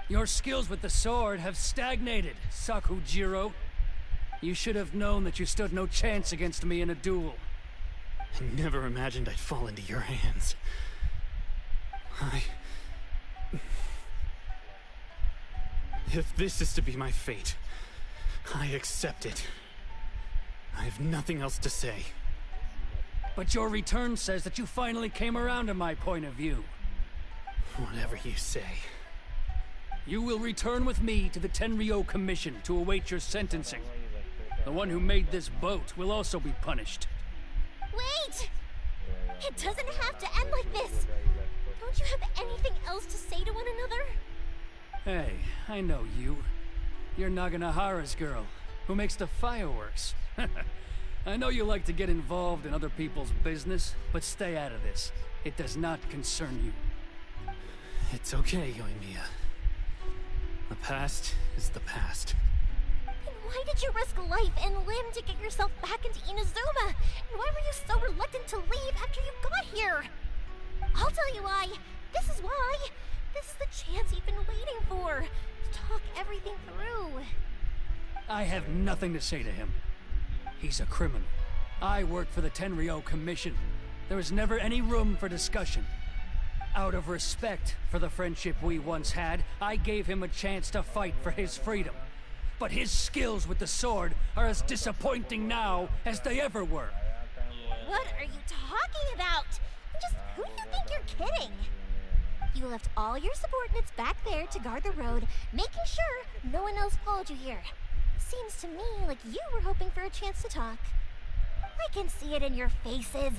Your skills with the sword have stagnated, Sakujiro. You should have known that you stood no chance against me in a duel. I never imagined I'd fall into your hands. If this is to be my fate, I accept it. I have nothing else to say. But your return says that you finally came around to my point of view. Whatever you say. You will return with me to the Tenryou Commission to await your sentencing. The one who made this boat will also be punished. Wait! It doesn't have to end like this. Don't you have anything else to say to one another? Hey, I know you. You're Naganahara's girl, who makes the fireworks. I know you like to get involved in other people's business, but stay out of this. It does not concern you. It's okay, Yoimiya. The past is the past. Then why did you risk life and limb to get yourself back into Inazuma? And why were you so reluctant to leave after you got here? I'll tell you why. This is why. This is the chance you've been waiting for. To talk everything through. I have nothing to say to him. He's a criminal. I work for the Tenryou Commission. There is never any room for discussion. Out of respect for the friendship we once had, I gave him a chance to fight for his freedom. But his skills with the sword are as disappointing now as they ever were. What are you talking about? Just who do you think you're kidding? You left all your subordinates back there to guard the road, making sure no one else followed you here. Seems to me like you were hoping for a chance to talk. I can see it in your faces.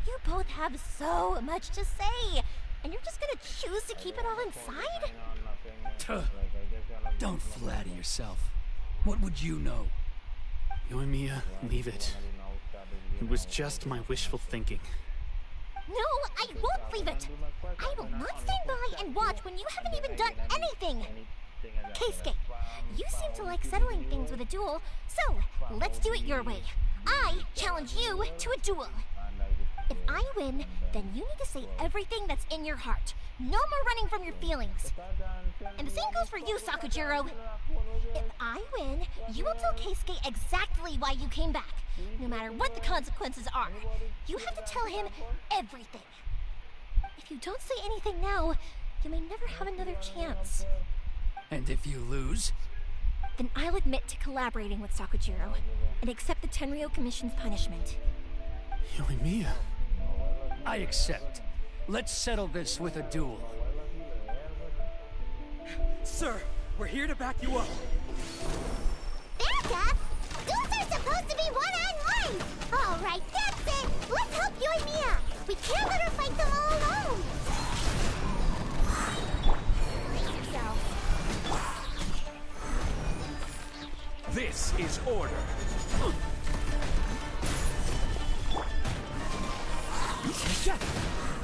You both have so much to say, and you're just gonna choose to keep it all inside? Tuh. Don't flatter yourself. What would you know? Yoimiya, leave it. It was just my wishful thinking. No, I won't leave it. I will not stand by and watch when you haven't even done anything. Keisuke, you seem to like settling things with a duel, so let's do it your way. I challenge you to a duel. If I win, then you need to say everything that's in your heart. No more running from your feelings. And the same goes for you, Sakujiro. If I win, you will tell Keisuke exactly why you came back, no matter what the consequences are. You have to tell him everything. If you don't say anything now, you may never have another chance. And if you lose? Then I'll admit to collaborating with Sakujiro and accept the Tenryou Commission's punishment. Yoimiya. I accept. Let's settle this with a duel. Sir, we're here to back you up. Back up? Duels are supposed to be one-on-one! Alright, that's it! Let's help Yoimiya! We can't let her fight them all alone! Brace yourself. is order.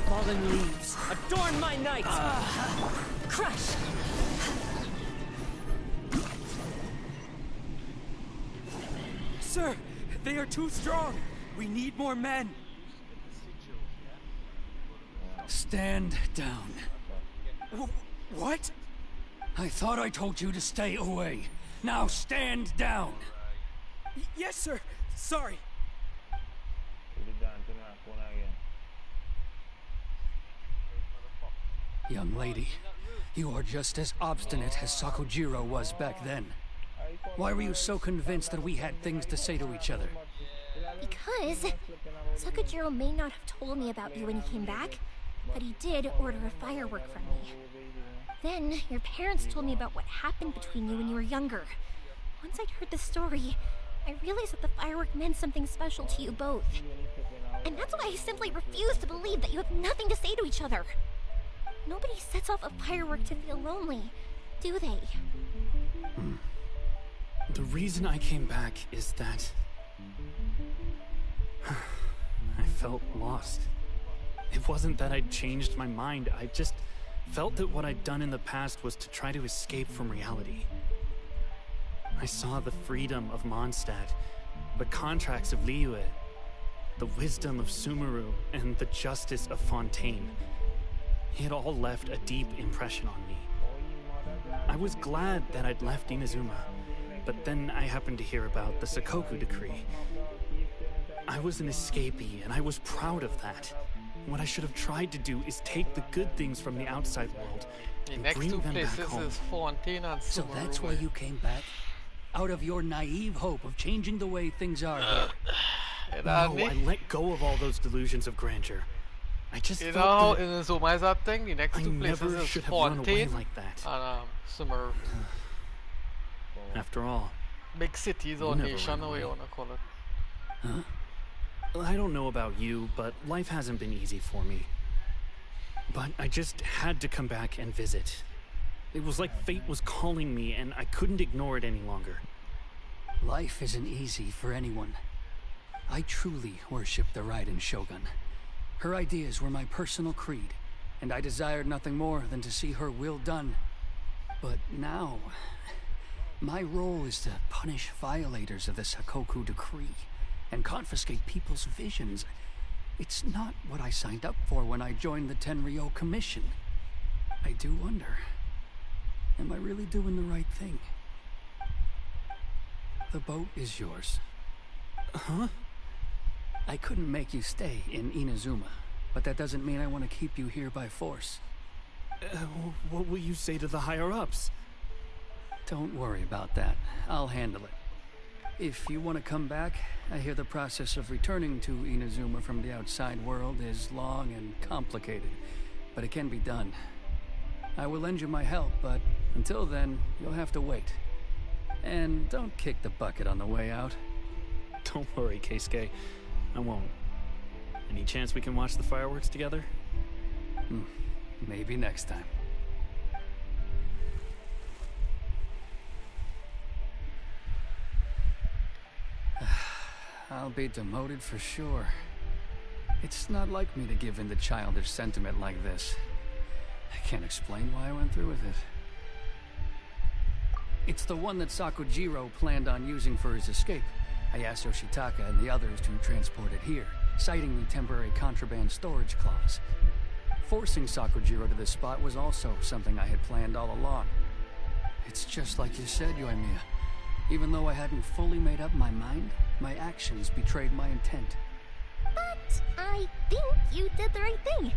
Fallen leaves, adorn my night! Crush! Sir, they are too strong. We need more men. Stand down. What? I thought I told you to stay away. Now stand down. Yes, sir. Sorry. Young lady, you are just as obstinate as Sakujiro was back then. Why were you so convinced that we had things to say to each other? Because Sakujiro may not have told me about you when he came back, but he did order a firework from me. Then your parents told me about what happened between you when you were younger. Once I'd heard the story, I realized that the firework meant something special to you both. And that's why I simply refuse to believe that you have nothing to say to each other. Nobody sets off a firework to feel lonely, do they? The reason I came back is that I felt lost. It wasn't that I'd changed my mind, I just felt that what I'd done in the past was to try to escape from reality. I saw the freedom of Mondstadt, the contracts of Liyue, the wisdom of Sumeru, and the justice of Fontaine. It all left a deep impression on me. I was glad that I'd left Inazuma, but then I happened to hear about the Sakoku decree. I was an escapee, and I was proud of that. What I should have tried to do is take the good things from the outside world and bring them back home. Is Fontaine and Sumeru. So that's why you came back? Out of your naive hope of changing the way things are here? No, I let go of all those delusions of grandeur. I just you felt know, in Inazuma is that thing. The next two places is should have run away Fontaine like that. and Sumeru. After all, big cities or nation, or you wanna call it. Huh? I don't know about you, but life hasn't been easy for me. But I just had to come back and visit. It was like fate was calling me, and I couldn't ignore it any longer. Life isn't easy for anyone. I truly worship the Raiden Shogun. Her ideas were my personal creed, and I desired nothing more than to see her will done. But now, my role is to punish violators of the Sakoku decree and confiscate people's visions. It's not what I signed up for when I joined the Tenryou Commission. I do wonder, am I really doing the right thing? The boat is yours. Huh? I couldn't make you stay in Inazuma, but that doesn't mean I want to keep you here by force. What will you say to the higher-ups? Don't worry about that. I'll handle it. If you want to come back, I hear the process of returning to Inazuma from the outside world is long and complicated, but it can be done. I will lend you my help, but until then, you'll have to wait. And don't kick the bucket on the way out. Don't worry, Keisuke. I won't. Any chance we can watch the fireworks together? Maybe next time. I'll be demoted for sure. It's not like me to give in to childish sentiment like this. I can't explain why I went through with it. It's the one that Sakujiro planned on using for his escape. I asked Yoshitaka and the others to transport it here, citing the temporary contraband storage clause. Forcing Sakujiro to this spot was also something I had planned all along. It's just like you said, Yoimiya. Even though I hadn't fully made up my mind, my actions betrayed my intent. But I think you did the right thing.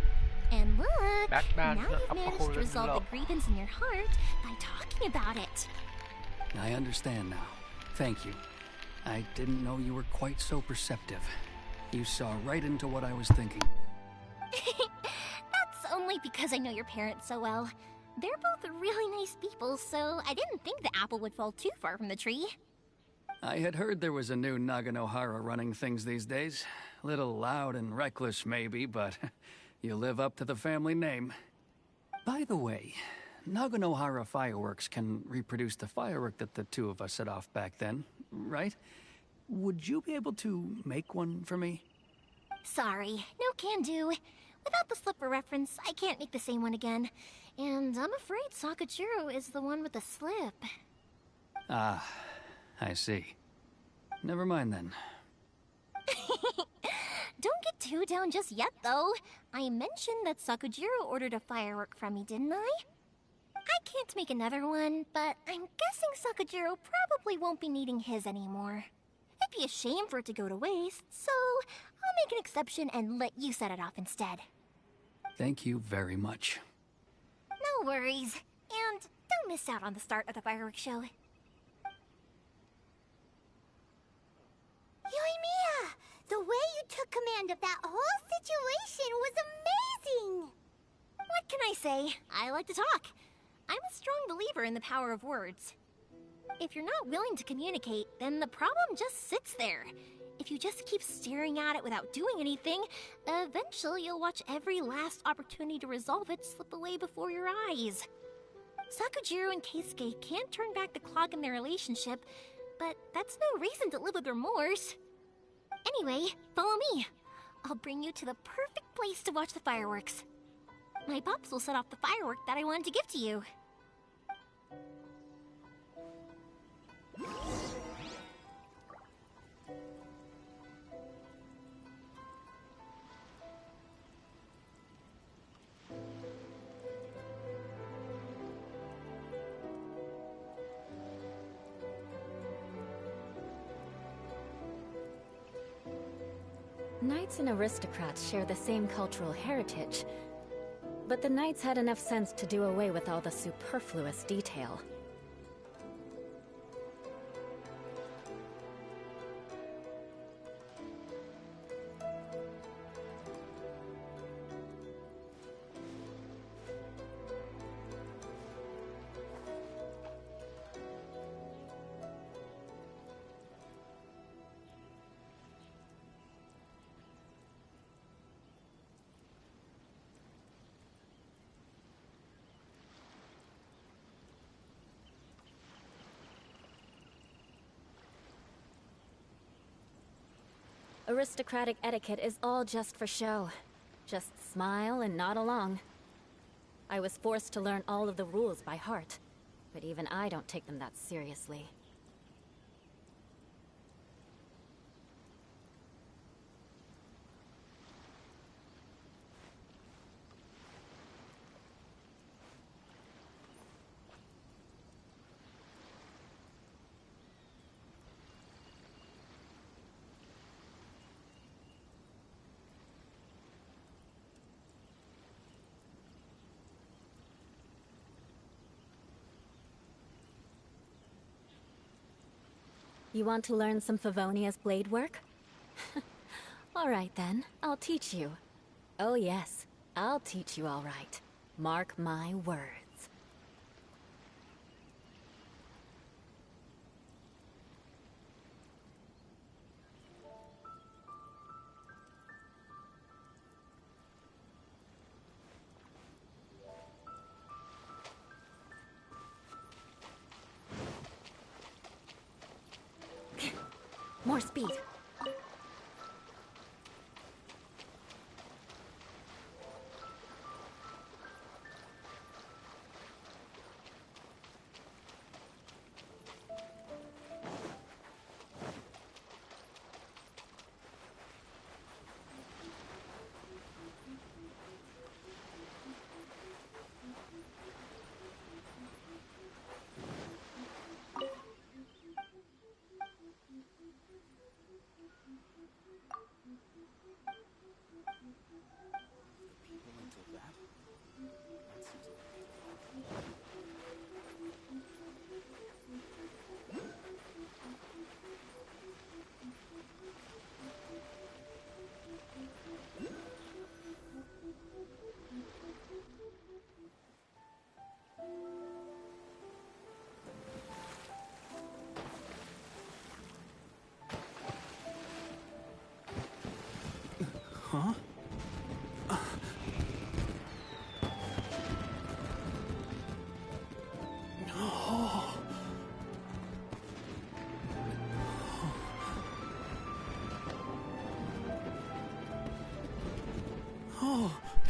And look, now you've managed to resolve the grievance in your heart by talking about it. I understand now. Thank you. I didn't know you were quite so perceptive. You saw right into what I was thinking. That's only because I know your parents so well. They're both really nice people, so I didn't think the apple would fall too far from the tree. I had heard there was a new Naganohara running things these days. Little loud and reckless, maybe, but you live up to the family name. By the way, Naganohara Fireworks can reproduce the firework that the two of us set off back then. right? Would you be able to make one for me? Sorry, no can do. Without the slipper reference, I can't make the same one again. And I'm afraid Sakujiro is the one with the slip. Ah, I see. Never mind then. Don't get too down just yet, though. I mentioned that Sakujiro ordered a firework from me, didn't I? I can't make another one, but I'm guessing Sakujiro probably won't be needing his anymore. It'd be a shame for it to go to waste, so I'll make an exception and let you set it off instead. Thank you very much. No worries. And don't miss out on the start of the fireworks show. Yoimiya! The way you took command of that whole situation was amazing! What can I say? I like to talk. I'm a strong believer in the power of words. If you're not willing to communicate, then the problem just sits there. If you just keep staring at it without doing anything, eventually you'll watch every last opportunity to resolve it slip away before your eyes. Sakujiro and Keisuke can't turn back the clock in their relationship, but that's no reason to live with remorse. Anyway, follow me. I'll bring you to the perfect place to watch the fireworks. My pops will set off the firework that I wanted to give to you. Knights and aristocrats share the same cultural heritage, but the knights had enough sense to do away with all the superfluous detail. Aristocratic etiquette is all just for show. Just smile and nod along. I was forced to learn all of the rules by heart, but even I don't take them that seriously. You want to learn some Favonia's blade work? Alright then, I'll teach you. Oh yes, I'll teach you all right. Mark my words. More speed.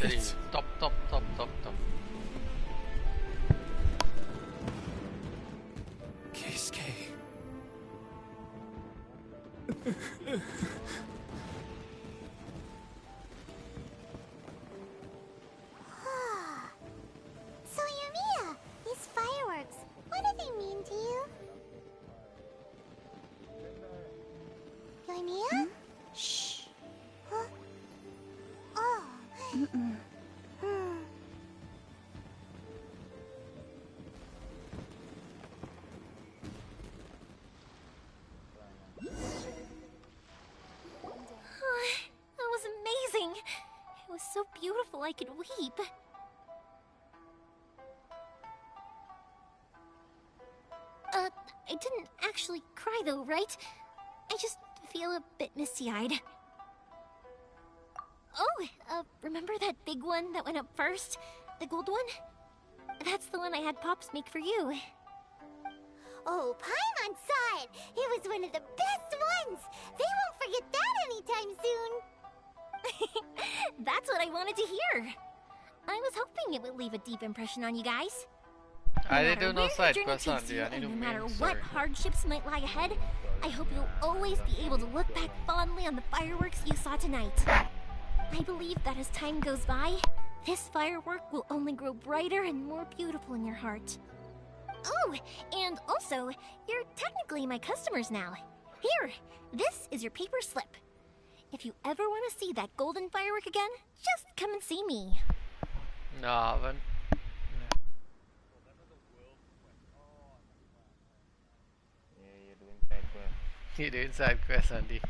Hey, top. Keisuke. So, Yumiya, these fireworks, what do they mean to you? Yumiya? Shh. Huh? Oh. That was amazing. It was so beautiful I could weep. I didn't actually cry though, right? I just feel a bit misty-eyed. Oh, remember that big one that went up first? The gold one? That's the one I had Pops make for you. Oh, Paimon saw it! It was one of the best ones! They won't forget that anytime soon! That's what I wanted to hear. I was hoping it would leave a deep impression on you guys. I didn't do no side journey quest on takes you, the and no matter what hardships might lie ahead, I hope you'll always be able to look back fondly on the fireworks you saw tonight. I believe that as time goes by, this firework will only grow brighter and more beautiful in your heart. Oh, and also, you're technically my customers now. Here, this is your paper slip. If you ever want to see that golden firework again, just come and see me. No, I haven't. You're doing side quest, Andy.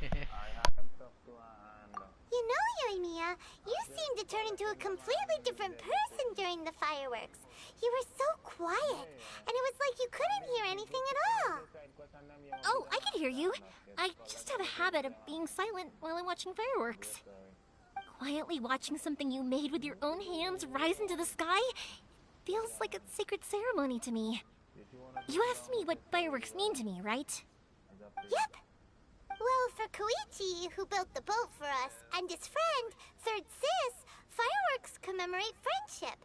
You know, Yumiya, you seemed to turn into a completely different person during the fireworks. You were so quiet, and it was like you couldn't hear anything at all. Oh, I can hear you. I just have a habit of being silent while I'm watching fireworks. Quietly watching something you made with your own hands rise into the sky feels like a sacred ceremony to me. You asked me what fireworks mean to me, right? Yep. Well, for Koichi, who built the boat for us, and his friend, Third Sis, fireworks commemorate friendship.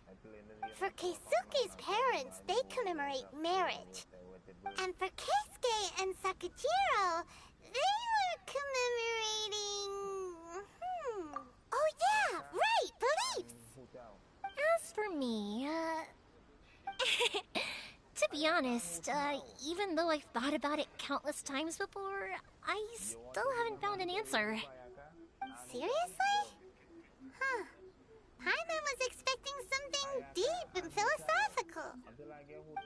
For Keisuke's parents, they commemorate marriage. And for Keisuke and Sakajiro, they were commemorating... Oh yeah, right, beliefs! As for me, to be honest, even though I've thought about it countless times before, I still haven't found an answer. Seriously? Huh. Paimon was expecting something deep and philosophical.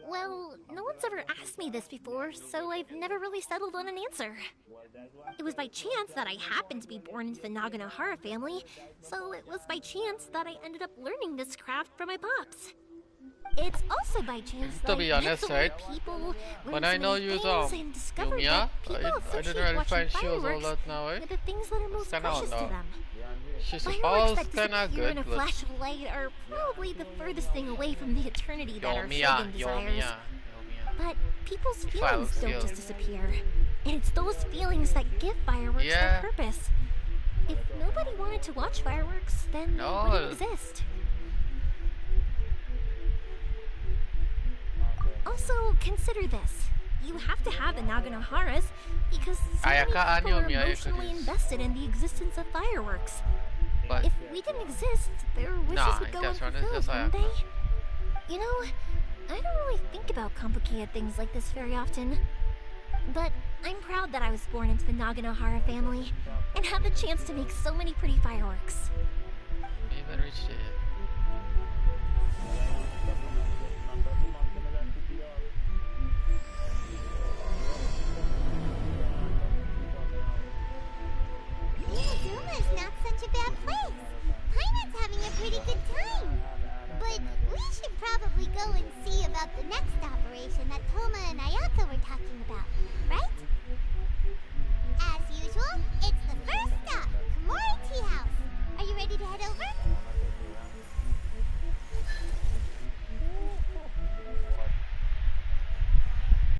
Well, no one's ever asked me this before, so I've never really settled on an answer. It was by chance that I happened to be born into the Naganohara family, so it was by chance that I ended up learning this craft from my pops. It's also by chance that To be honest, right? When I know you Yumiya, I didn't really find shows all that now, right? The things that are most precious to them. She's Fireworks supposed that kinda disappear in good, a but flash of light are probably the furthest thing away from the eternity that our Shogun desires. But people's feelings don't just disappear. And it's those feelings that give fireworks their purpose. If nobody wanted to watch fireworks, then they wouldn't exist. Also, consider this. You have to have the Naganoharas because so many people are emotionally invested in the existence of fireworks. But if we didn't exist, their wishes would go unfulfilled, wouldn't they? You know, I don't really think about complicated things like this very often. But I'm proud that I was born into the Naganohara family and have the chance to make so many pretty fireworks. Even reached it. Inuzuma's not such a bad place. Paimon's having a pretty good time. But we should probably go and see about the next operation that Toma and Ayaka were talking